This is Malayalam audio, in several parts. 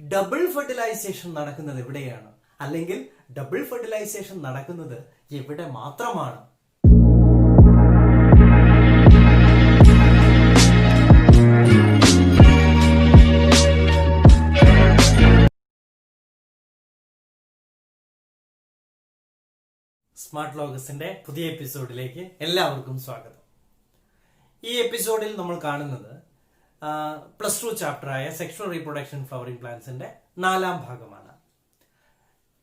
ഡബിൾ ഫെർട്ടിലൈസേഷൻ നടക്കുന്നത് എവിടെയാണ്, അല്ലെങ്കിൽ ഡബിൾ ഫെർട്ടിലൈസേഷൻ നടക്കുന്നത് എവിടെ മാത്രമാണ്? സ്മാർട്ട് ലോഗസിന്റെ പുതിയ എപ്പിസോഡിലേക്ക് എല്ലാവർക്കും സ്വാഗതം. ഈ എപ്പിസോഡിൽ നമ്മൾ കാണുന്നത് +2 ചാപ്റ്ററായ സെക്ഷുവൽ റീപ്രൊഡക്ഷൻ ഫ്ലവറിംഗ് പ്ലാന്റ്സിന്റെ 4ാം ഭാഗമാണ്.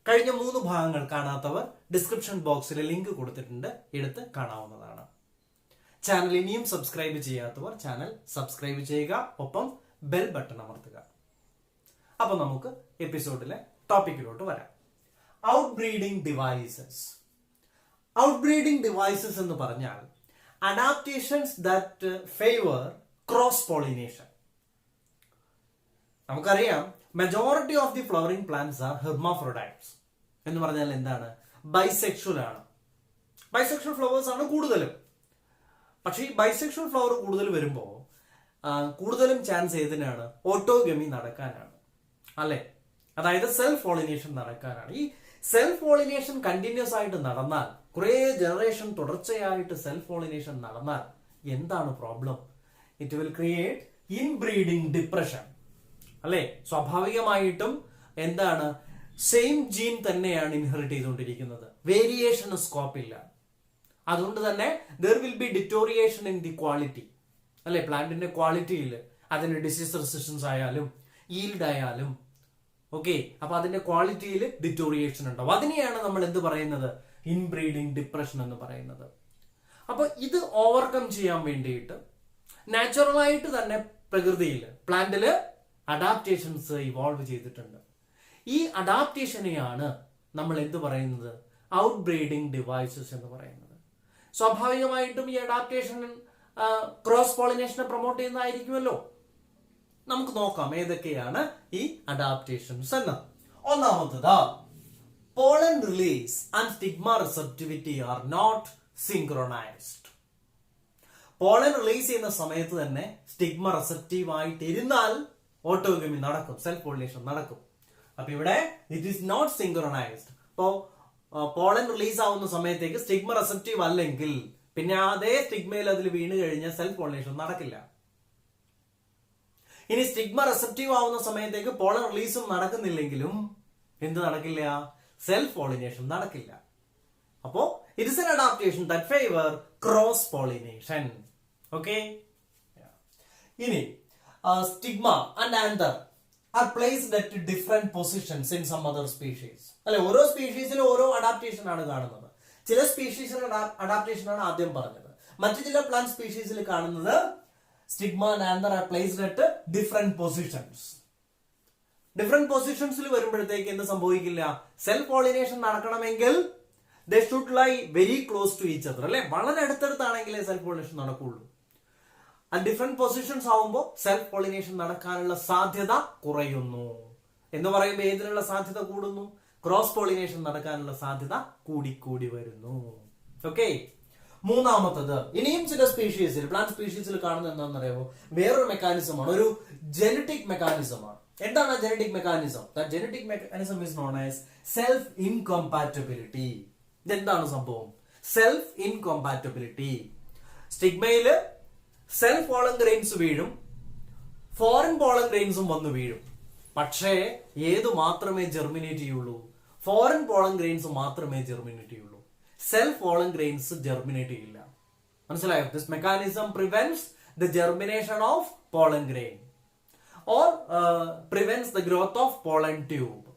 കഴിഞ്ഞ 3 ഭാഗങ്ങൾ കാണാത്തവർ ഡിസ്ക്രിപ്ഷൻ ബോക്സിൽ ലിങ്ക് കൊടുത്തിട്ടുണ്ട്, എടുത്ത് കാണാവുന്നതാണ്. ചാനൽ ഇനിയും സബ്സ്ക്രൈബ് ചെയ്യാത്തവർ ചാനൽ സബ്സ്ക്രൈബ് ചെയ്യുക, ഒപ്പം ബെൽ ബട്ടൺ അമർത്തുക. അപ്പൊ നമുക്ക് എപ്പിസോഡിലെ ടോപ്പിക്കിലോട്ട് വരാം. ഔട്ട്ബ്രീഡിംഗ് ഡിവൈസസ്. ഔട്ട്ബ്രീഡിംഗ് ഡിവൈസസ് എന്ന് പറഞ്ഞാൽ adaptations that favour cross pollination. നമുക്കറിയാം majority of the flowering plants are hermaphrodites. എന്ന് പറഞ്ഞാൽ എന്താണ്? ബൈസെക്ഷൽ ആണ്. ബൈസെക്ഷൽ ഫ്ലവേഴ്സ് ആണ് കൂടുതലും. പക്ഷെ ഈ ബൈസെക്ഷൽ ഫ്ലവർ കൂടുതൽ വരുമ്പോൾ കൂടുതലും ചാൻസ് ഏതിനാണ്? ഓട്ടോഗമി നടക്കാനാണ്, അല്ലെ? അതായത് സെൽഫ് പോളിനേഷൻ നടക്കാനാണ്. ഈ സെൽഫ് പോളിനേഷൻ കണ്ടിന്യൂസ് ആയിട്ട് നടന്നാൽ, കുറെ ജനറേഷൻ തുടർച്ചയായിട്ട് സെൽഫ് പോളിനേഷൻ നടന്നാൽ എന്താണ് problem? It will create inbreeding depression, അല്ലെ? സ്വാഭാവികമായിട്ടും എന്താണ്? സെയിം ജീൻ തന്നെയാണ് ഇൻഹെറിറ്റ് ചെയ്തുകൊണ്ടിരിക്കുന്നത്, വേരിയേഷൻ സ്കോപ്പ് ഇല്ല. അതുകൊണ്ട് തന്നെ there will be deterioration in the quality, അല്ലെ? പ്ലാന്റിന്റെ ക്വാളിറ്റിയിൽ അതിന് ഡിസീസ് റെസിസ്റ്റൻസ് ആയാലും ഈൽഡ് ആയാലും ഓക്കെ, അപ്പൊ അതിന്റെ ക്വാളിറ്റിയിൽ ഡിറ്റോറിയേഷൻ ഉണ്ടാവും. അതിനെയാണ് നമ്മൾ എന്ത് പറയുന്നത്? ഇൻബ്രീഡിംഗ് ഡിപ്രഷൻ എന്ന് പറയുന്നത്. അപ്പൊ ഇത് ഓവർകം ചെയ്യാൻ വേണ്ടിയിട്ട് നാച്ചുറൽ ആയിട്ട് തന്നെ പ്രകൃതിയിൽ പ്ലാന്റില് അഡാപ്റ്റേഷൻസ് ഇവോൾവ് ചെയ്തിട്ടുണ്ട്. ഈ അഡാപ്റ്റേഷനെയാണ് നമ്മൾ എന്ത് പറയുന്നത്? ഔട്ട്ബ്രീഡിംഗ് ഡിവൈസസ് എന്ന് പറയുന്നത്. സ്വാഭാവികമായിട്ടും ഈ അഡാപ്റ്റേഷൻ ക്രോസ് പോളിനേഷനെ പ്രൊമോട്ട് ചെയ്യുന്നതായിരിക്കുമല്ലോ. നമുക്ക് നോക്കാം ഏതൊക്കെയാണ് ഈ അഡാപ്റ്റേഷൻസ് എന്ന്. ഒന്നാമത്തത്, pollen release and stigma receptivity are not synchronised. Pollen release ചെയ്യുന്ന സമയത്ത് തന്നെ സ്റ്റിഗ്മ റിസെപ്റ്റീവ് ആയിട്ട് ഇരുന്നാൽ ഓട്ടോഗമി നടക്കും, സെൽഫ് പോളിനേഷൻ നടക്കും. അപ്പൊ ഇവിടെ ഇറ്റ് ഈസ് നോട്ട് സിങ്ക്രോണൈസ്ഡ്. അപ്പോ പോളൻ റിലീസ് ആവുന്ന സമയത്തേക്ക് സ്റ്റിഗ്മ റിസെപ്റ്റീവ് അല്ലെങ്കിൽ പിന്നെ അതേ സ്റ്റിഗ്മയിൽ അതിൽ വീണ് കഴിഞ്ഞാൽ സെൽഫ് പോളിനേഷൻ നടക്കില്ല. ഇനി സ്റ്റിഗ്മ റിസെപ്റ്റീവ് ആവുന്ന സമയത്തേക്ക് പോളൻ റിലീസും നടക്കുന്നില്ലെങ്കിലും എന്ത് നടക്കില്ല? സെൽഫ് പോളിനേഷൻ നടക്കില്ല. അപ്പോ it is an adaptation that favour cross pollination. Okay, ഇനി stigma and anther are placed at different positions in some other species. അല്ലെ, ഓരോ സ്പീഷീസിലും ഓരോ അഡാപ്റ്റേഷൻ ആണ് കാണുന്നത്. ചില സ്പീഷീസിൽ അഡാപ്റ്റേഷൻ ആണ് ആദ്യം പറഞ്ഞത്. മറ്റു ചില പ്ലാന്റ് സ്പീഷീസിൽ കാണുന്നത് stigma and anther are placed at different positions. Different പൊസിഷൻസിൽ വരുമ്പോഴത്തേക്ക് എന്ത് സംഭവിക്കില്ല? സെൽഫ് പോളിനേഷൻ നടക്കണമെങ്കിൽ they should lie very close to each other, അല്ലെ? വളരെ അടുത്തടുത്താണെങ്കിലേ സെൽഫ് പോളിനേഷൻ നടക്കുള്ളൂ. ആ ഡിഫറെന്റ് പൊസിഷൻസ് ആവുമ്പോൾ സെൽഫ് പോളിനേഷൻ നടക്കാനുള്ള സാധ്യത കുറയുന്നു. എന്ന് പറയുമ്പോൾ ഏതിനുള്ള സാധ്യത കൂടുന്നു? ക്രോസ് പോളിനേഷൻ നടക്കാനുള്ള സാധ്യത കൂടിക്കൂടി വരുന്നു. ഓക്കെ, മൂന്നാമത്തത്, ഇനിയും ചില സ്പീഷീസിൽ, പ്ലാന്റ് സ്പീഷീസിൽ കാണുന്നത് എന്താണെന്ന് അറിയാമോ? വേറൊരു മെക്കാനിസമാണ്, ഒരു ജനറ്റിക് മെക്കാനിസമാണ്. എന്താണ് ആ genetic mechanism? That genetic mechanism is known as self incompatibility. ഇതെന്താണ് സംഭവം? Self incompatibility. സ്റ്റിഗ്മയില് സെൽഫ് പോളൻ ഗ്രെയിൻസ് വീഴും, ഫോറിൻ പോളൻ ഗ്രെയിൻസും വന്ന് വീഴും. പക്ഷേ ഏത് മാത്രമേ ജെർമിനേറ്റ് ചെയ്യുള്ളൂ? ഫോറിൻ പോളൻ ഗ്രെയിൻസ് മാത്രമേ ജെർമിനേറ്റ് ചെയ്യുള്ളൂ. സെൽഫ് പോളൻ ഗ്രെയിൻസ് ജെർമിനേറ്റ് ചെയ്യില്ല. മനസ്സിലായോ? This mechanism prevents the germination of pollen grain or prevents the growth of pollen tube.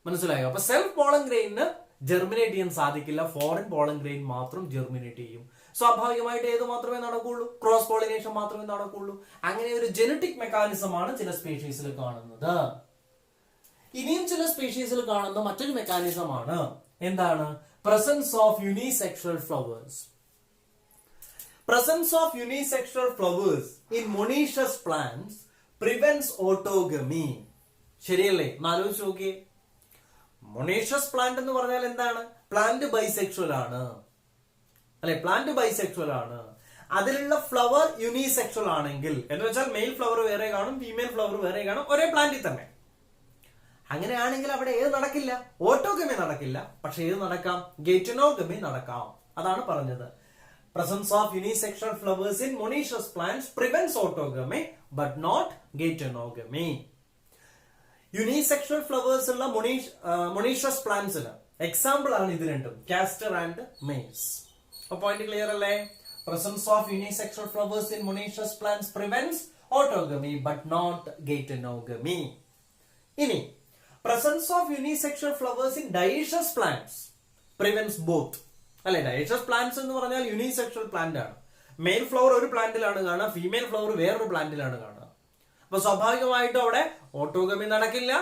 മനസ്സിലായോ? അപ്പൊ സെൽഫ് പോളൻ ഗ്രെയിന് ജെർമിനേറ്റ് ചെയ്യാൻ സാധിക്കില്ല, ഫോറിൻ പോളൻ ഗ്രെയിൻ മാത്രം ജെർമിനേറ്റ് ചെയ്യും. സ്വാഭാവികമായിട്ട് ഏത് മാത്രമേ നടക്കുള്ളൂ? ക്രോസ് പോളിനേഷൻ മാത്രമേ നടക്കുള്ളൂ. അങ്ങനെ ഒരു ജനറ്റിക് മെക്കാനിസം ആണ് ചില സ്പീഷീസിൽ കാണുന്നത്. ഇനിയും ചില സ്പീഷീസിൽ കാണുന്ന മറ്റൊരു മെക്കാനിസം ആണ് എന്താണ്? Presence of unisexual flowers. Presence of unisexual flowers in monoecious plants prevents autogamy. ശരിയല്ലേ? ആലോചിച്ച് നോക്കിയേ. മൊണേഷ്യസ് പ്ലാന്റ് എന്ന് പറഞ്ഞാൽ എന്താണ്? പ്ലാന്റ് ബൈസെക്ഷൽ ആണ്, അല്ലെ? പ്ലാന്റ് ബൈസെക്ഷൽ ആണ്. അതിലുള്ള ഫ്ലവർ യൂണിസെക്ഷൽ ആണെങ്കിൽ എന്ന് വെച്ചാൽ മെയിൽ ഫ്ലവർ വേറെ കാണും, ഫീമെയിൽ ഫ്ലവർ വേറെ കാണും, ഒരേ പ്ലാന്റിൽ തന്നെ. അങ്ങനെയാണെങ്കിൽ അവിടെ ഏത് നടക്കില്ല? ഓട്ടോഗമി നടക്കില്ല. പക്ഷെ ഏത് നടക്കാം? ഗെയ്റ്റനോഗമി നടക്കാം. അതാണ് പറഞ്ഞത്. Presence of unisexual flowers in monoecious plants prevents autogamy but not geitonogamy. Unisexual flowers ഉള്ള monoecious plants എക്സാമ്പിൾ ആണ് ഇത് രണ്ടും, കാസ്റ്റർ ആൻഡ് മെയ്സ്. അപ്പൊ പോയിന്റ് ക്ലിയർ അല്ലേ? Presence of unisexual flowers in monoecious plants prevents autogamy but not geitonogamy. ഇനി presence of unisexual flowers in dioecious plants prevents both. അല്ലെ, ഡയോഷ്യസ് പ്ലാന്റ്സ് എന്ന് പറഞ്ഞാൽ യൂണിസെക്ഷൽ പ്ലാന്റ് ആണ്. മെയിൽ ഫ്ലവർ ഒരു പ്ലാന്റിലാണ് കാണുക, ഫീമെയിൽ ഫ്ലവർ വേറൊരു പ്ലാന്റിലാണ് കാണുക. അപ്പൊ സ്വാഭാവികമായിട്ടും അവിടെ ഓട്ടോഗമി നടക്കില്ല,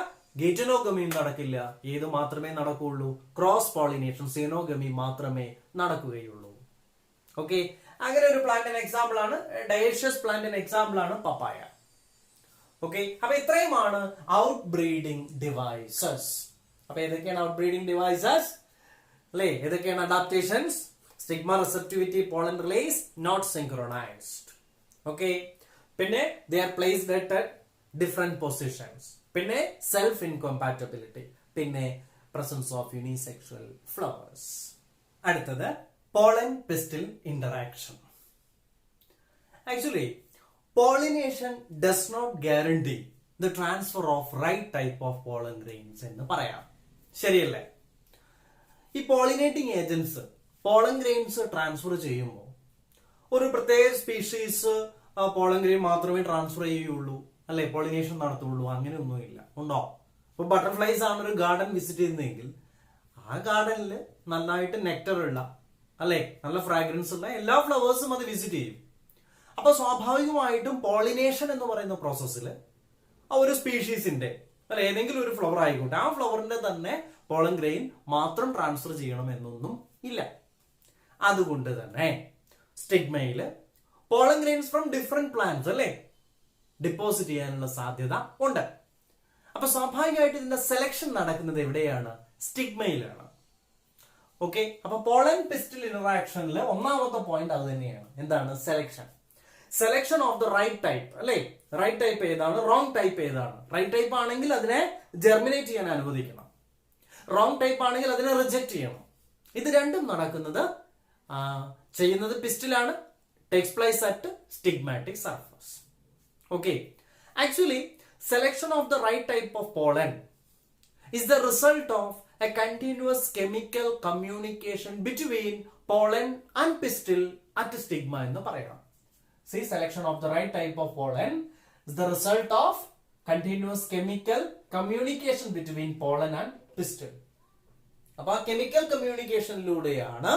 ഗെയ്റ്റനോഗമിയും നടക്കില്ല. ഏത് മാത്രമേ നടക്കുകയുള്ളൂ? ക്രോസ് പോളിനേഷൻ, സീനോഗമി മാത്രമേ നടക്കുകയുള്ളൂ. ഓക്കെ, അങ്ങനെ ഒരു പ്ലാന്റിന് എക്സാമ്പിൾ ആണ്, ഡയോഷ്യസ് പ്ലാന്റിന് എക്സാമ്പിൾ ആണ് പപ്പായ. ഓക്കെ, അപ്പൊ ഇത്രയുമാണ് ഔട്ട് ബ്രീഡിംഗ് ഡിവൈസസ്. അപ്പൊ ഏതൊക്കെയാണ് ഔട്ട് ബ്രീഡിംഗ് ഡിവൈസസ്? അല്ലേ, ഏതൊക്കെയാണ് adaptations? Stigma receptivity, pollen release not synchronised. Okay, പിന്നെ they are placed at different positions, പിന്നെ സെൽഫ് ഇൻകോമ്പാറ്റബിലിറ്റി, പിന്നെ പ്രസൻസ് ഓഫ് യൂണിസെക്ഷൽ ഫ്ലവേഴ്സ്. അടുത്തത് pollen pistil interaction. Actually pollination does not guarantee the transfer of right type of pollen grains എന്ന് പറയാം. ശരിയല്ലേ? ഈ pollinating agents pollen grains transfer ചെയ്യുമ്പോൾ ഒരു പ്രത്യേക സ്പീഷീസ് പോളൻ ഗ്രെയിൻ മാത്രമേ ട്രാൻസ്ഫർ ചെയ്യുള്ളൂ, അല്ലെ, പോളിനേഷൻ നടത്തുള്ളൂ, അങ്ങനെയൊന്നുമില്ല. ഉണ്ടോ? ഇപ്പൊ ബട്ടർഫ്ലൈസ് ആണ് ഒരു ഗാർഡൻ വിസിറ്റ് ചെയ്യുന്നതെങ്കിൽ ആ ഗാർഡനിൽ നന്നായിട്ട് നെക്ടർ ഉള്ള, അല്ലെ, നല്ല ഫ്രാഗ്രൻസ് ഉള്ള എല്ലാ ഫ്ലവേഴ്സും അത് വിസിറ്റ് ചെയ്യും. അപ്പൊ സ്വാഭാവികമായിട്ടും പോളിനേഷൻ എന്ന് പറയുന്ന പ്രോസസ്സിൽ ആ ഒരു സ്പീഷീസിന്റെ, അല്ലെ, ഏതെങ്കിലും ഒരു ഫ്ലവർ ആയിക്കോട്ടെ, ആ ഫ്ലവറിന്റെ തന്നെ പോളൻ ഗ്രെയിൻ മാത്രം ട്രാൻസ്ഫർ ചെയ്യണം എന്നൊന്നും ഇല്ല. അതുകൊണ്ട് തന്നെ സ്റ്റിഗ്മയില് pollen grains from different plants, അല്ലെ, ഡിപ്പോസിറ്റ് ചെയ്യാനുള്ള സാധ്യത ഉണ്ട്. അപ്പൊ സ്വാഭാവികമായിട്ട് ഇതിന്റെ സെലക്ഷൻ നടക്കുന്നത് എവിടെയാണ്? സ്റ്റിഗ്മയിലാണ്. ഓക്കെ, അപ്പൊ പോളൻ പിസ്റ്റിൽ ഇന്ററാക്ഷനിൽ ഒന്നാമത്തെ പോയിന്റ് അത് തന്നെയാണ്. എന്താണ്? Selection. Selection of the right type, അല്ലെ, റൈറ്റ് ടൈപ്പ് ഏതാണ്, റോങ് ടൈപ്പ് ഏതാണ്? റൈറ്റ് ടൈപ്പ് ആണെങ്കിൽ അതിനെ ജെർമിനേറ്റ് ചെയ്യാൻ അനുവദിക്കണം, റോങ് ടൈപ്പ് ആണെങ്കിൽ അതിനെ റിജക്ട് ചെയ്യണം. ഇത് രണ്ടും നടക്കുന്നത് ചെയ്യുന്നത് പിസ്റ്റിലാണ്, takes place at stigmatic surface. Okay, actually selection of the right type of pollen is the result of a continuous chemical communication between pollen and pistil at stigma എന്ന് പറയാം. See, selection of the right type of pollen is the result of continuous chemical communication between pollen and pistil. അപ്പൊ ആ കെമിക്കൽ കമ്മ്യൂണിക്കേഷനിലൂടെയാണ്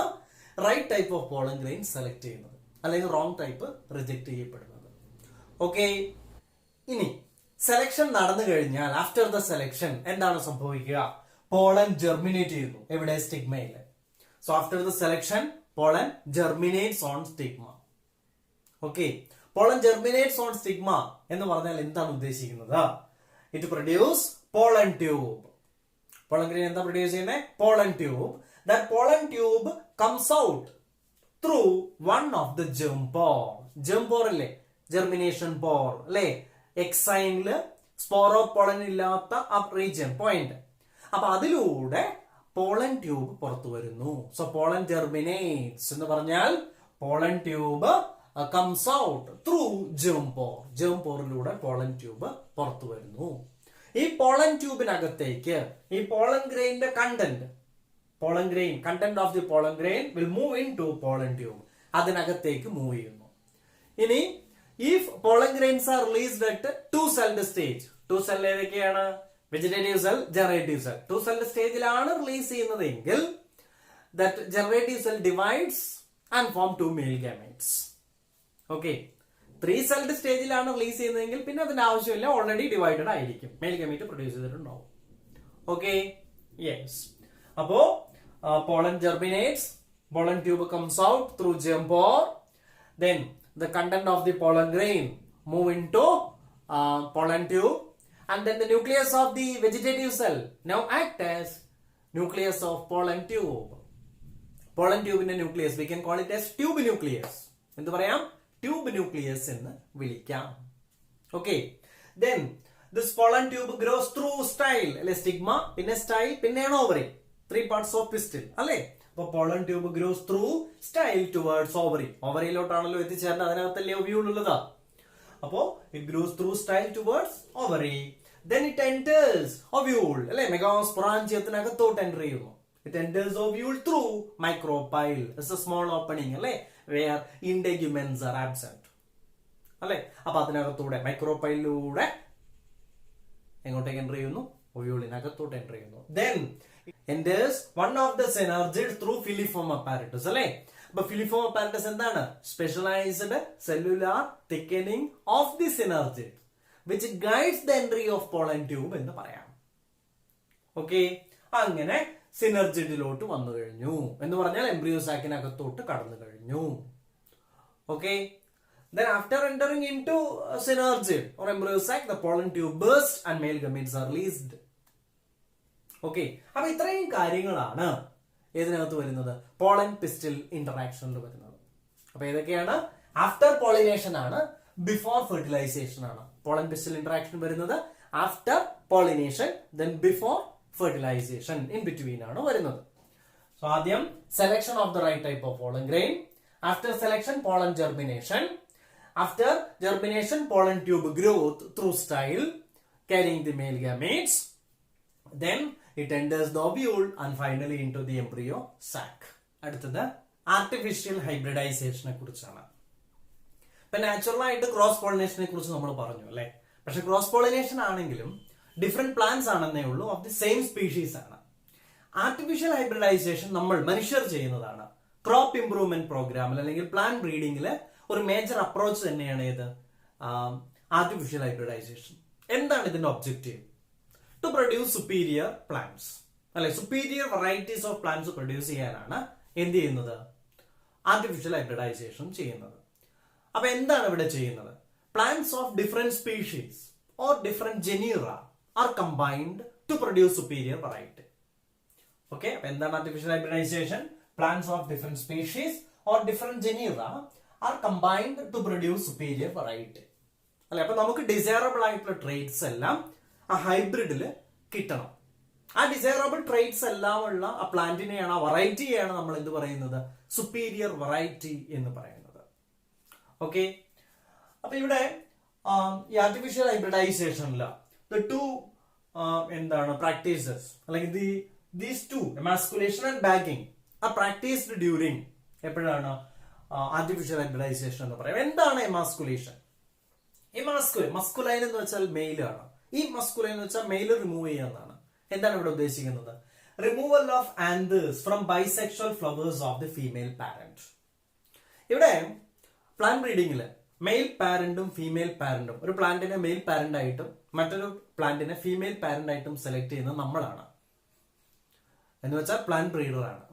right type of pollen grain select ചെയ്യുന്നത്, അല്ലെങ്കിൽ റോങ് ടൈപ്പ് റിജക്ട് ചെയ്യപ്പെടുന്നത്. ഓക്കെ, ഇനി സെലക്ഷൻ നടന്നു കഴിഞ്ഞാൽ ആഫ്റ്റർ ദ സെലക്ഷൻ എന്താണ് സംഭവിക്കുക? പോളൻ ജെർമിനേറ്റ് ചെയ്യുന്നു. എവിടെ? സ്റ്റിഗ്മയില്. So after the selection pollen germinates on stigma. Okay, pollen germinates on stigma എന്ന് പറഞ്ഞാൽ എന്താണ് ഉദ്ദേശിക്കുന്നത്? It produce pollen tube. Pollen grain എന്താ പ്രൊഡ്യൂസ് ചെയ്യുന്നത്? Pollen tube. That pollen tube comes out through one of the germ pore. Germ pore അല്ലേ, ജെർമിനേഷൻ പോർ, അല്ലേ, എക്സൈനില് സ്പോറോപോളൻ ഇല്ലാത്ത റീജിയൻ പോയിന്റ്. അപ്പൊ അതിലൂടെ പോളൻ ട്യൂബ് പുറത്തു വരുന്നു. സോ പോളൻ ജെർമിനേറ്റ്സ് എന്ന് പറഞ്ഞാൽ pollen tube comes out through germ pore. Germ പോറിലൂടെ പോളൻ ട്യൂബ് പുറത്തു വരുന്നു. ഈ പോളൻ ട്യൂബിനകത്തേക്ക് ഈ പോളൻ ഗ്രെയിന്റെ content, pollen grain content of the pollen grain will move into pollen tube. അതിനകത്തേക്ക് മൂവ് ചെയ്യുന്നു. ഇനി if pollen grains are released at two-celled stage, two-cell ഏതൊക്കെയാണ്? Vegetative cell, generative cell. two-celled സ്റ്റേജിലാണ് റിലീസ് ചെയ്യുന്നതെങ്കിൽ that generative cell divides and form two male gametes. Okay, three-celled സ്റ്റേജിലാണ് റിലീസ് ചെയ്യുന്നതെങ്കിൽ പിന്നെ അതിന്റെ ആവശ്യമില്ല, ഓൾറെഡി ഡിവൈഡഡ് ആയിരിക്കും, മെയിൽ ഗമേറ്റ് പ്രൊഡ്യൂസ് ചെയ്തിട്ടുണ്ടാവും. Okay, yes. അപ്പോ pollen germinates, pollen tube comes out through germ pore, then the content of the pollen grain move into pollen tube, and then the nucleus of the vegetative cell now act as nucleus of pollen tube. Pollen tube in a nucleus, we can call it as tube nucleus. എന്ത് പറയാം? Tube nucleus എന്ന് വിളിക്കാം. Okay, then this pollen tube grows through style, അല്ലെ? സ്റ്റിഗ്മ, പിന്നെ സ്റ്റൈൽ, പിന്നെയാണ് ഓവറി. 3 parts of pistil, അല്ലെ? അപ്പൊ pollen tube grows through style towards ovary. ഓവറിയിലോട്ടാണല്ലോ എത്തിച്ചേർന്നത്, അതിനകത്തല്ലേ ഒവ്യൂൾ ഉള്ളത്. അപ്പോ it grows through style towards ovary. Then it enters ovule, അല്ലെ? മെഗാസ്പൊറാഞ്ചിയത്തിനകത്തോട്ട് എൻ്റർ ചെയ്യുന്നു. It enters ovule through micropyle. It's a small opening, അല്ലെ? Where integuments are absent, അല്ലെ? അപ്പൊ അതിനകത്തൂടെ മൈക്രോപൈലിലൂടെ എങ്ങോട്ടേക്ക് എൻ്റർ ചെയ്യുന്നു? ഒവ്യൂളിനകത്തോട്ട് എൻ്റർ ചെയ്യുന്നു. Then enters one of the synergids through filiform apparatus, അല്ലെ? അപ്പൊ ഫിലിഫോം apparatus എന്താണ്? Specialised cellular thickening of the synergid which guides the entry of pollen tube എന്ന് പറയാം. ഓക്കെ, അങ്ങനെ സിനർജിഡിലോട്ട് വന്നു കഴിഞ്ഞു എന്ന് പറഞ്ഞാൽ എംബ്രിയോ സാക്കിനകത്തോട്ട് കടന്നു കഴിഞ്ഞു. Okay, then after entering into synergid or embryo sac, the pollen tube bursts and male gametes are released. Okay, അപ്പൊ ഇത്രയും കാര്യങ്ങളാണ് ഏതിനകത്ത് വരുന്നത്? പോളൻ പിസ്റ്റൽ ഇന്ററാക്ഷനിൽ വരുന്നത്. അപ്പൊ ഏതൊക്കെയാണ്? ആഫ്റ്റർ പോളിനേഷൻ ആണ്, ബിഫോർ ഫെർട്ടിലൈസേഷൻ ആണ്. പോളൻ പിസ്റ്റൽ ഇന്ററാക്ഷൻ വരുന്നത് after pollination, then before fertilization, in between ആണ് വരുന്നത്. സോ ആദ്യം selection of the right type of pollen grain. After selection pollen germination. After germination, pollen tube growth through style carrying the male gametes. Then it enters the ovule and finally into the embryo sac. അടുത്തത് ആർട്ടിഫിഷ്യൽ ഹൈബ്രിഡൈസേഷനെ കുറിച്ചാണ്. ഇപ്പൊ നാച്ചുറൽ ആയിട്ട് ക്രോസ് പോളിനേഷനെ കുറിച്ച് നമ്മൾ പറഞ്ഞു, അല്ലെ? പക്ഷെ ക്രോസ് പോളിനേഷൻ ആണെങ്കിലും ഡിഫറെന്റ് പ്ലാന്റ്സ് ആണെന്നേ ഉള്ളൂ, ഓഫ് ദി സെയിം സ്പീഷീസ് ആണ്. ആർട്ടിഫിഷ്യൽ ഹൈബ്രിഡൈസേഷൻ നമ്മൾ മനുഷ്യർ ചെയ്യുന്നതാണ്. ക്രോപ്പ് ഇംപ്രൂവ്മെന്റ് പ്രോഗ്രാമിൽ അല്ലെങ്കിൽ പ്ലാന്റ് ബ്രീഡിംഗിൽ ഒരു മേജർ അപ്രോച്ച് തന്നെയാണ് ഇത് ആർട്ടിഫിഷ്യൽ ഹൈബ്രിഡൈസേഷൻ. എന്താണ് ഇതിന്റെ objective? To produce superior plants, അല്ലെ? Superior varieties of plants produce ചെയ്യാനാണ് എന്ത് ചെയ്യുന്നത്? ആർട്ടിഫിഷ്യൽ ഹൈബ്രിഡൈസേഷൻ ചെയ്യുന്നത്. അപ്പൊ എന്താണ് ഇവിടെ ചെയ്യുന്നത്? Plants of different species or different genera are combined to produce superior variety. Okay, അപ്പൊ എന്താണ് artificial hybridisation? Plants of different species or different genera are combined to produce superior variety, അല്ലെ? അപ്പൊ നമുക്ക് ഡിസൈറബിൾ ആയിട്ടുള്ള ട്രേറ്റ്സ് എല്ലാം ആ ഹൈബ്രിഡിൽ കിട്ടണം. ആ ഡിസൈറബിൾ ട്രേറ്റ്സ് എല്ലാം ഉള്ള ആ പ്ലാന്റിനെയാണ്, ആ വെറൈറ്റിയെയാണ് നമ്മൾ എന്ത് പറയുന്നത്? സുപ്പീരിയർ വെറൈറ്റി എന്ന് പറയുന്നത്. ഓക്കെ, അപ്പൊ ഇവിടെ ഈ ആർട്ടിഫിഷ്യൽ ഹൈബ്രിഡൈസേഷനിൽ ദ ടു എന്താണ് പ്രാക്ടീസസ്, അല്ലെങ്കിൽ these two emasculation and bagging are practised during എപ്പോഴാണ്? ആർട്ടിഫിഷ്യൽ ഹൈബ്രിഡൈസേഷൻ എന്ന് പറയാം. എന്താണ് എമാസ്കുലേഷൻ? മസ്കുലൈൻ എന്ന് വെച്ചാൽ മെയിൽ ആണ്. ഈ മസ്കുലൈൻ എന്ന് വെച്ചാൽ മെയിൽ റിമൂവ് ചെയ്യാന്നാണ്. എന്താണ് ഇവിടെ ഉദ്ദേശിക്കുന്നത്? Removal of anthers from bisexual flowers of the female parent. ഇവിടെ പ്ലാന്റ് ബ്രീഡിംഗിൽ മെയിൽ പാരന്റും ഫീമെയിൽ പാരന്റും, ഒരു പ്ലാന്റിനെ മെയിൽ പാരന്റ് ആയിട്ടും മറ്റൊരു പ്ലാന്റിനെ ഫീമെയിൽ പാരന്റ് ആയിട്ടും സെലക്ട് ചെയ്യുന്നത് നമ്മളാണ്. എന്ന് വെച്ചാൽ പ്ലാന്റ് ബ്രീഡർ ആണ്.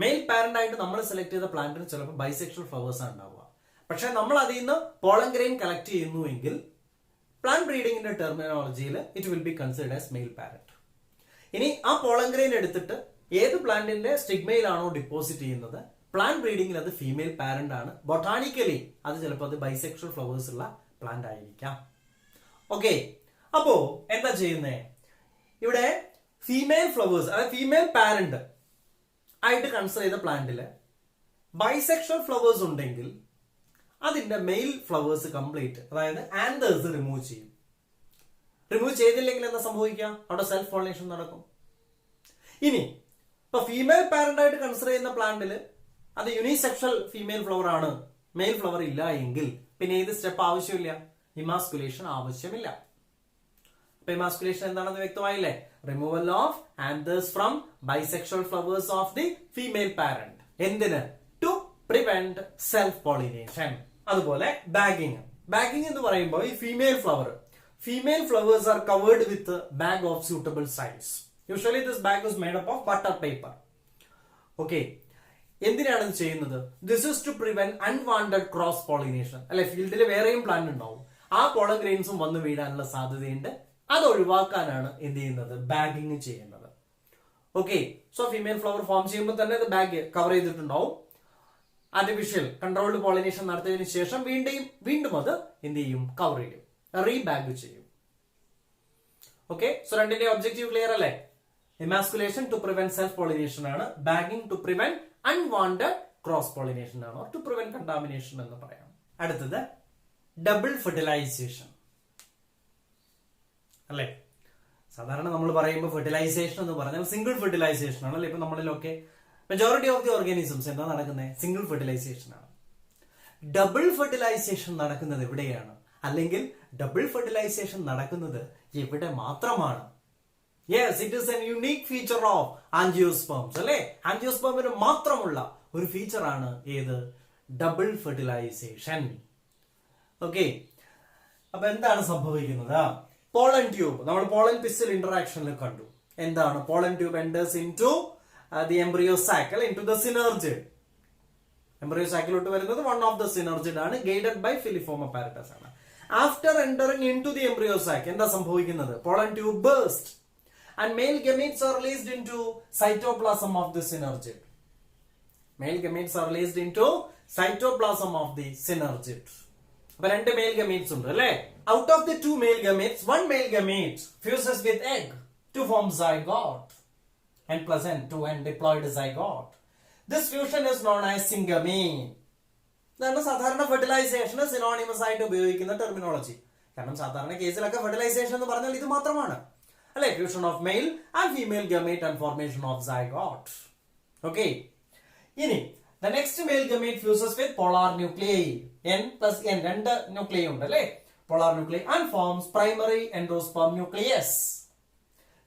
മെയിൽ പാരന്റ് ആയിട്ട് നമ്മൾ സെലക്ട് ചെയ്ത പ്ലാന്റിന് ചിലപ്പോൾ ബൈസെക്ഷൽ ഫ്ലവേഴ്സ് ആണ് ഉണ്ടാവുക. പക്ഷെ നമ്മൾ അതിൽ നിന്ന് പോളൻ ഗ്രെയിൻ കളക്ട് ചെയ്യുന്നുവെങ്കിൽ പ്ലാന്റ് ബ്രീഡിംഗിന്റെ ടെർമിനോളജിയിൽ it will be considered as male parent. ഇനി ആ പോളൻ ഗ്രെയിൻ എടുത്തിട്ട് ഏത് പ്ലാന്റിന്റെ സ്റ്റിഗ്മയിലാണോ ഡിപ്പോസിറ്റ് ചെയ്യുന്നത്, പ്ലാന്റ് ബ്രീഡിംഗിൽ അത് ഫീമെയിൽ പാരന്റ് ആണ്. ബൊട്ടാണിക്കലി അത് ചിലപ്പോൾ അത് ബൈസെക്ഷൽ ഫ്ലവേഴ്സ് ഉള്ള പ്ലാന്റ് ആയിരിക്കാം. ഓക്കെ, അപ്പോ എന്താ ചെയ്യുന്നേ? ഇവിടെ ഫീമെയിൽ ഫ്ലവേഴ്സ്, അതായത് ഫീമെയിൽ പാരന്റ് ആയിട്ട് കൺസിഡർ ചെയ്ത പ്ലാന്റില് ബൈസെക്ഷൽ ഫ്ലവേഴ്സ് ഉണ്ടെങ്കിൽ അതിന്റെ മെയിൽ ഫ്ലവേഴ്സ് കംപ്ലീറ്റ്, അതായത് ആന്തേഴ്സ് റിമൂവ് ചെയ്യും. റിമൂവ് ചെയ്തില്ലെങ്കിൽ എന്താ സംഭവിക്കുക? അവിടെ സെൽഫ് പോളിനേഷൻ നടക്കും. ഇനി ഇപ്പൊ ഫീമെയിൽ പാരന്റ് ആയിട്ട് കൺസിഡർ ചെയ്യുന്ന പ്ലാന്റില് അത് യൂണിസെക്ഷൽ ഫീമെയിൽ ഫ്ലവർ ആണ്, മെയിൽ ഫ്ലവർ ഇല്ല എങ്കിൽ പിന്നെ ഏത് സ്റ്റെപ്പ് ആവശ്യമില്ല? ഇമാസ്കുലേഷൻ ആവശ്യമില്ല. അപ്പൊ ഇമാസ്കുലേഷൻ എന്താണെന്ന് വ്യക്തമായില്ലേ? Removal of anthers from bisexual flowers of the female parent. എന്തിന്? To prevent self pollination. അതുപോലെ ബാഗിങ്. ബാഗിങ് എന്ന് പറയുമ്പോൾ ഈ female flowers are covered with bag of suitable size. Usually this bag is made up of butter paper. Okay, എന്തിനാണ് ഇത് ചെയ്യുന്നത്? This is to prevent unwanted cross pollination. അല്ലെ, ഫീൽഡിൽ വേറെയും പ്ലാന്റ് ഉണ്ടാവും, ആ പോളൻ ഗ്രെയിൻസും വന്നു വീഴാനുള്ള സാധ്യതയുണ്ട്. അത് ഒഴിവാക്കാനാണ് എന്ത് ചെയ്യുന്നത്? ബാഗിങ് ചെയ്യുന്നത്. Okay, so female flower form ചെയ്യുമ്പോൾ തന്നെ ഇത് ബാഗ് കവർ ചെയ്തിട്ടുണ്ടാവും. ആർട്ടിഫിഷ്യൽ കൺട്രോൾഡ് പോളിനേഷൻ നടത്തിയതിനു ശേഷം വീണ്ടും അത് എന്ത് ചെയ്യും? കവർ ചെയ്യും, റീബാഗ് ചെയ്യും. ഓക്കെ, സോ രണ്ടിന്റെ ഒബ്ജക്റ്റീവ് ക്ലിയർ അല്ലേ? Emasculation to prevent self pollination ആണ്, bagging to prevent unwanted cross pollination ആണ്, ടു പ്രിവെന്റ് കണ്ടാമിനേഷൻ എന്ന് പറയാം. അടുത്തത് ഡബിൾ ഫെർട്ടിലൈസേഷൻ അല്ലേ? സാധാരണ നമ്മൾ പറയുമ്പോൾ ഫെർട്ടിലൈസേഷൻ എന്ന് പറഞ്ഞാൽ സിംഗിൾ ഫെർട്ടിലൈസേഷൻ ആണ് അല്ലെ? ഇപ്പൊ നമ്മളിലൊക്കെ മെജോറിറ്റി ഓഫ് ദി ഓർഗാനിസംസ് എന്താ നടക്കുന്നത്? സിംഗിൾ ഫെർട്ടിലൈസേഷൻ ആണ്. ഡബിൾ ഫെർട്ടിലൈസേഷൻ നടക്കുന്നത് എവിടെയാണ്? അല്ലെങ്കിൽ ഡബിൾ ഫെർട്ടിലൈസേഷൻ നടക്കുന്നത് എവിടെ മാത്രമാണ്? Yes, it is N unique feature of angiosperms അല്ലെ? ആൻജിയോസ്പേമിന് മാത്രമുള്ള ഒരു ഫീച്ചർ ആണ് ഏത്? Double fertilisation. ഓക്കെ, അപ്പൊ എന്താണ് സംഭവിക്കുന്നത്? പോളൻ ട്യൂബ് നമ്മൾ പോളൻ പിസ്റ്റൽ ഇന്ററാക്ഷനിൽ കണ്ടു. എന്താണ്? Pollen tube enters into the embryo sac അല്ലെ, into the synergid. Embryo സാക്കിലോട്ട് വരുന്നത് വൺ ഓഫ് ദ സിനർജിഡ് ആണ്, ഗൈഡഡ് ബൈ ഫിലിഫോം അപ്പാരറ്റസ് ആണ്. After entering into the embryo sac എന്താ സംഭവിക്കുന്നത്? Pollen tube burst and male gametes are released into cytoplasm of the synergid. Male gametes are released into cytoplasm of the synergid. അപ്പോൾ രണ്ട് male gametes ഉണ്ട് അല്ലേ? Out of the two male gametes, one male gamete fuses with egg to form zygote, N plus N, to N diploid zygote. This fusion is known as syngamy. ഇതാണ് സാധാരണ ഫെർട്ടിലൈസേഷന് സിനോണിമസ് ആയിട്ട് ഉപയോഗിക്കുന്ന ടെർമിനോളജി. കാരണം സാധാരണ കേസിലൊക്കെ ഫെർട്ടിലൈസേഷൻ എന്ന് പറഞ്ഞാൽ ഇത് മാത്രമാണ് അല്ലെ? Fusion of male and female gamete and formation of zygote. Okay, ഇനി the next male gamete fuses with polar nuclei, N plus N, രണ്ട് ന്യൂക്ലിയൈ ഉണ്ട് അല്ലെ? polar nuclei and forms primary endosperm nucleus,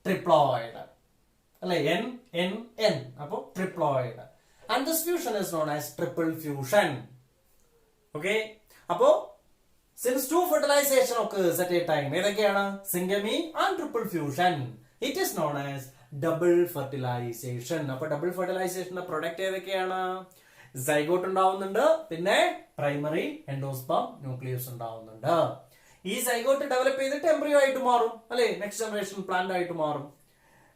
triploid അല്ലെ? N N N, അപ്പൊ triploid, and this fusion is known as triple fusion. Okay, അപ്പോ since two fertilization occurs at a time, ഏതൊക്കെയാണ്? syngamy and triple fusion. It is known as double fertilization. അപ്പൊ ഡബിൾ ഫെർട്ടിലൈസേഷന്റെ പ്രൊഡക്റ്റ് ഏതൊക്കെയാണ്? സൈഗോട്ട് ഉണ്ടാവുന്നുണ്ട്, പിന്നെ പ്രൈമറി എൻഡോസ്പേം ന്യൂക്ലിയസ് ഉണ്ടാവുന്നുണ്ട്. ഈ സൈഗോട്ട് ഡെവലപ്പ് ചെയ്തിട്ട് എംബ്രിയോ ആയിട്ട് മാറും അല്ലെ? നെക്സ്റ്റ് ജനറേഷൻ പ്ലാന്റ് ആയിട്ട് മാറും.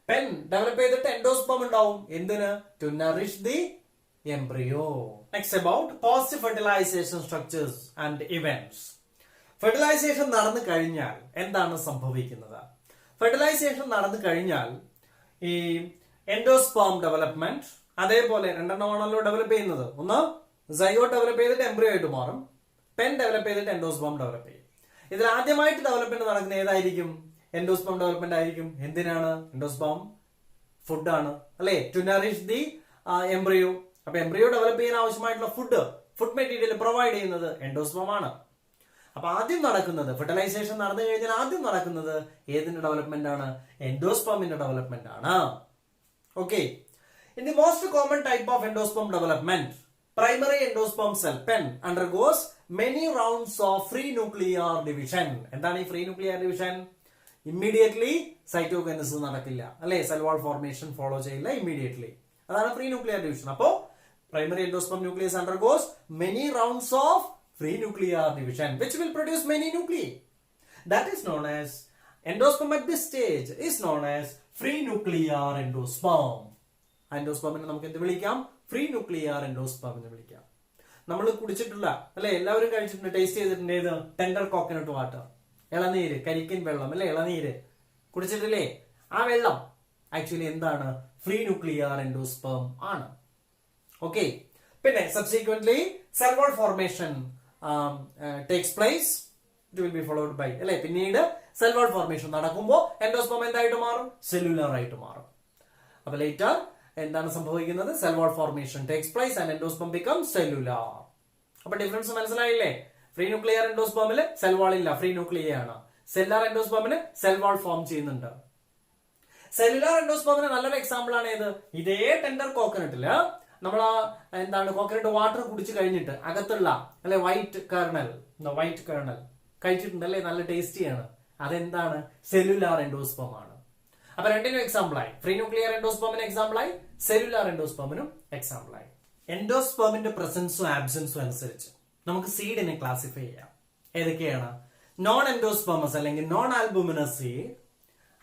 പെൻ ഡെവലപ്പ് ചെയ്തിട്ട് എൻഡോസ്പേം ഉണ്ടാവും. എന്തിന്? To nourish the embryo. Next, about post fertilization structures and events. Fertilization നടന്നു കഴിഞ്ഞാൽ എന്താണ് സംഭവിക്കുന്നത്? ഫെർട്ടിലൈസേഷൻ നടന്നു കഴിഞ്ഞാൽ ഈ എൻഡോസ്പേം ഡെവലപ്മെന്റ്, അതേപോലെ രണ്ടെണ്ണമാണല്ലോ ഡെവലപ്പ് ചെയ്യുന്നത്. ഒന്ന് സൈഗോട്ട് ഡെവലപ്പ് ചെയ്തിട്ട് എംബ്രിയോ ആയിട്ട് മാറും, പെൻ ഡെവലപ്പ് ചെയ്തിട്ട് എൻഡോസ്പേം ഡെവലപ്പ് ചെയ്യും. ഇതിൽ ആദ്യമായിട്ട് ഡെവലപ്മെന്റ് നടക്കുന്ന ഏതായിരിക്കും? എൻഡോസ്പേം ഡെവലപ്മെന്റ് ആയിരിക്കും. എന്തിനാണ്? എൻഡോസ്പേം ഫുഡാണ് അല്ലെ? To nourish the embryo. അപ്പൊ എംബ്രിയോ ഡെവലപ്പ് ചെയ്യാൻ ആവശ്യമായിട്ടുള്ള ഫുഡ് മെറ്റീരിയൽ പ്രൊവൈഡ് ചെയ്യുന്നത് എൻഡോസ്പേം ആണ്. അപ്പൊ ആദ്യം നടക്കുന്നത് ഫെർട്ടിലൈസേഷൻ നടന്നു കഴിഞ്ഞാൽ ആദ്യം നടക്കുന്നത് ഏതിന്റെ ഡെവലപ്മെന്റ് ആണ്? എൻഡോസ്പേമിന്റെ ഡെവലപ്മെന്റ് ആണ്. Okay, in the most common type of endosperm development, primary endosperm cell pen undergoes many rounds of free nuclear division. എന്താണ് ഈ free nuclear division? Immediately cytokinesis നടക്കില്ല അല്ലെ? സെൽ വാൾ ഫോർമേഷൻ ഫോളോ ചെയ്യില്ല ഇമ്മീഡിയറ്റ്ലി. അതാണ് ഫ്രീ ന്യൂക്ലിയർ ഡിവിഷൻ. അപ്പോ primary endosperm nucleus undergoes many rounds of free nuclear division which will produce many nuclei. That is known as endosperm. At this stage is known as free nuclear endosperm. എൻഡോസ്പേമിനെ നമുക്ക് എന്ത് വിളിക്കാം? ഫ്രീ ന്യൂക്ലിയർ എൻഡോസ്പേം എന്ന് വിളിക്കാം. നമ്മൾ കുടിച്ചിട്ടുള്ള അല്ലെ, എല്ലാവരും കഴിച്ചിട്ടുണ്ട്, ടേസ്റ്റ് ചെയ്തിട്ടുണ്ട്. ഏത്? ടെൻഡർ കോക്കനട്ട് വാട്ടർ, ഇളനീര്, കരിക്കിൻ വെള്ളം അല്ലെ? ഇളനീര് കുടിച്ചിട്ടില്ലേ? ആ വെള്ളം ആക്ച്വലി എന്താണ്? ഫ്രീ ന്യൂക്ലിയർ എൻഡോസ്പേം ആണ്. ഓക്കെ, പിന്നെ subsequently cell wall formation takes place. It will be followed by അല്ലെ? പിന്നീട് സെൽ വാൾ ഫോർമേഷൻ നടക്കുമ്പോൾ എൻഡോസ്പേം എന്തായിട്ട് മാറും? സെല്ലുലാർ ആയിട്ട് മാറും. അപ്പൊ ലേറ്റർ എന്താണ് സംഭവിക്കുന്നത്? Cell wall formation takes place and endosperm becomes cellular. അപ്പൊ ഡിഫറൻസ് മനസ്സിലായില്ലേ? ഫ്രീ ന്യൂക്ലിയർ എൻഡോസ്പേമില് സെൽ വാൾ ഇല്ല, ഫ്രീ ന്യൂക്ലിയ ആണ്. സെല്ലുലാർ എൻഡോസ്പേമിന് സെൽ വാൾ ഫോം ചെയ്യുന്നുണ്ട്. സെല്ലുലാർ എൻഡോസ്പേമിന് നല്ലൊരു എക്സാമ്പിൾ ആണ് ഏത്? ഇതേ ടെൻഡർ കോക്കനട്ടില് നമ്മൾ എന്താണ് കോക്കനട്ട് വാട്ടർ കുടിച്ചു കഴിഞ്ഞിട്ട് അകത്തുള്ള അല്ലെ വൈറ്റ് കേർണൽ കഴിച്ചിട്ടുണ്ട് അല്ലെ? നല്ല ടേസ്റ്റിയാണ്. അതെന്താണ്? സെല്ലുലാർ എൻഡോസ്പേം ആണ്. അപ്പൊ രണ്ടിനും എക്സാമ്പിൾ ആയി. ഫ്രീ ന്യൂക്ലിയർ എൻഡോസ്പേമിന് എക്സാമ്പിൾ ആയി, സെല്ലുലാർ എൻഡോസ്പേമിനും എക്സാമ്പിൾ ആയി. എൻഡോസ്പേമിന്റെ പ്രസൻസും ആബ്സെൻസും അനുസരിച്ച് നമുക്ക് സീഡിനെ ക്ലാസിഫൈ ചെയ്യാം. ഏതൊക്കെയാണ്? നോൺ എൻഡോസ്പേമസ് അല്ലെങ്കിൽ നോൺ ആൽബുമിനസ് സീഡ്,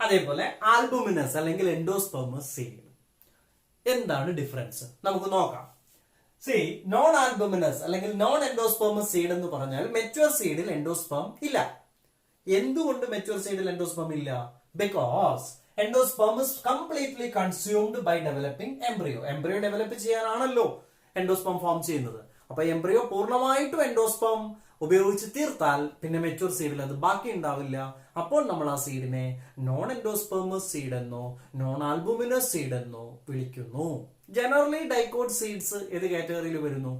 അതേപോലെ ആൽബുമിനസ് അല്ലെങ്കിൽ എൻഡോസ്പേമസ് സീഡ്. എന്താണ് ഡിഫറൻസ് നമുക്ക് നോക്കാം. സി, നോൺ ആൽബുമിനസ് അല്ലെങ്കിൽ നോൺ എൻഡോസ്പേമസ് സീഡ് എന്ന് പറഞ്ഞാൽ മെച്യൂർ സീഡിൽ എൻഡോസ്പേം ഇല്ല. എന്തുകൊണ്ട് മെച്യൂർ സീഡിൽ എൻഡോസ്പേം ഇല്ല? Because endosperm is completely consumed by developing embryo. Embryo develop ചെയ്യാനാണല്ലോ എൻഡോസ്പേം ഫോം ചെയ്യുന്നത്. അപ്പൊ എംബ്രിയോ പൂർണ്ണമായിട്ടും എൻഡോസ്പേം ഉപയോഗിച്ച് തീർത്താൽ പിന്നെ മെച്യൂർ സീഡിൽ അത് ബാക്കി ഉണ്ടാവില്ല. അപ്പോൾ നമ്മൾ ആ സീഡിനെ നോൺ എൻഡോസ്പെർമസ് സീഡ് എന്നോ നോൺ ആൽബുമിനസ് സീഡ് എന്നോ വിളിക്കുന്നു. ജനറലി ഡൈക്കോട്ട് സീഡ്സ് ഏത് കാറ്റഗറിയിൽ വരുന്നു?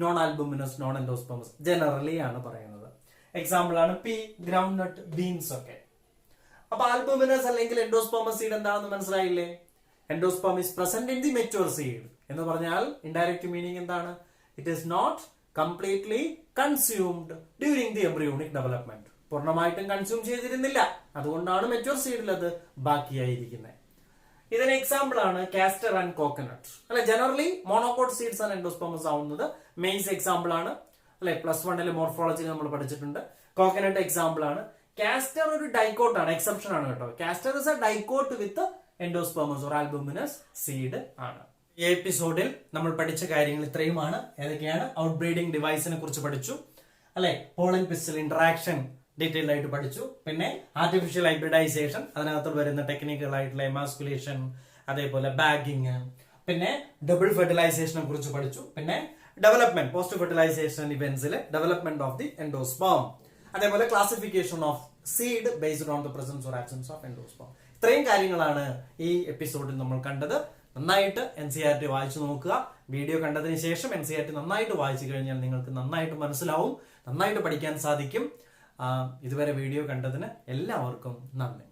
നോൺ ആൽബുമിനസ്, നോൺ എൻഡോസ്പെർമസ് ജനറലി ആണ് പറയുന്നത്. എക്സാമ്പിൾ ആണ് പീ, ഗ്രൗണ്ട് നട്ട്, ബീൻസ് ഒക്കെ. അപ്പൊ ആൽബുമിനസ് അല്ലെങ്കിൽ എൻഡോസ്പെർമസ് സീഡ് എന്താണെന്ന് മനസ്സിലായില്ലേ? Endosperm is present in the mature seed എന്ന് പറഞ്ഞാൽ ഇൻഡയറക്റ്റ് മീനിങ് എന്താണ്? It is not completely consumed during the embryonic development. പൂർണ്ണമായിട്ടും കൺസ്യൂം ചെയ്തിരുന്നില്ല, അതുകൊണ്ടാണ് മെച്യൂർ സീഡിൽ അത് ബാക്കിയായിരിക്കുന്നത്. ഇതിന് എക്സാമ്പിൾ ആണ് കാസ്റ്റർ ആൻഡ് കോക്കനട്ട്. അല്ലെ, ജനറലി മോണോകോട്ട് സീഡ്സ് ആണ് എൻഡോസ്പെർമസ് ആവുന്നത്. മെയ്സ് എക്സാമ്പിൾ ആണ്, അല്ലെ, +1 മോർഫോളജിയിൽ നമ്മൾ പഠിച്ചിട്ടുണ്ട്. കോക്കനട്ട് എക്സാമ്പിൾ ആണ്. കാസ്റ്റർ ഒരു ഡൈക്കോട്ട് ആണ്, എക്സെപ്ഷൻ ആണ് കേട്ടോ. Castor is a dicot with endospermous or albuminous seed ആണ്. ഈ എപ്പിസോഡിൽ നമ്മൾ പഠിച്ച കാര്യങ്ങൾ ഇത്രയുമാണ്. ഏതൊക്കെയാണ്? ഔട്ട് ബ്രീഡിംഗ് ഡിവൈസിനെ കുറിച്ച് പഠിച്ചു, അല്ലെ, പോളൻ പിസ്റ്റൽ ഇന്ററാക്ഷൻ ഡീറ്റെയിൽഡ് ആയിട്ട് പഠിച്ചു. പിന്നെ ആർട്ടിഫിഷ്യൽ ഹൈബ്രിഡൈസേഷൻ, അതിനകത്ത് വരുന്ന ടെക്നിക്കുകളായിട്ടുള്ള എമാസ്കുലേഷൻ, അതേപോലെ ബാഗിങ്, പിന്നെ ഡബിൾ ഫെർട്ടിലൈസേഷനെ കുറിച്ച് പഠിച്ചു. പിന്നെ ഡെവലപ്മെന്റ്, പോസ്റ്റ് ഫെർട്ടിലൈസേഷൻ ഇവന്റ്സിലെ ഡെവലപ്മെന്റ് ഓഫ് ദി എൻഡോസ്പേം, അതേപോലെ classification of seed based on the presence or absence of endosperm. ഇത്രയും കാര്യങ്ങളാണ് ഈ എപ്പിസോഡിൽ നമ്മൾ കണ്ടത്. നന്നായിട്ട് NCERT വായിച്ചു നോക്കുക. വീഡിയോ കണ്ടതിന് ശേഷം NCERT നന്നായിട്ട് വായിച്ചു കഴിഞ്ഞാൽ നിങ്ങൾക്ക് നന്നായിട്ട് മനസ്സിലാവും, നന്നായിട്ട് പഠിക്കാൻ സാധിക്കും. ഇതുവരെ വീഡിയോ കണ്ടതിന് എല്ലാവർക്കും നന്ദി.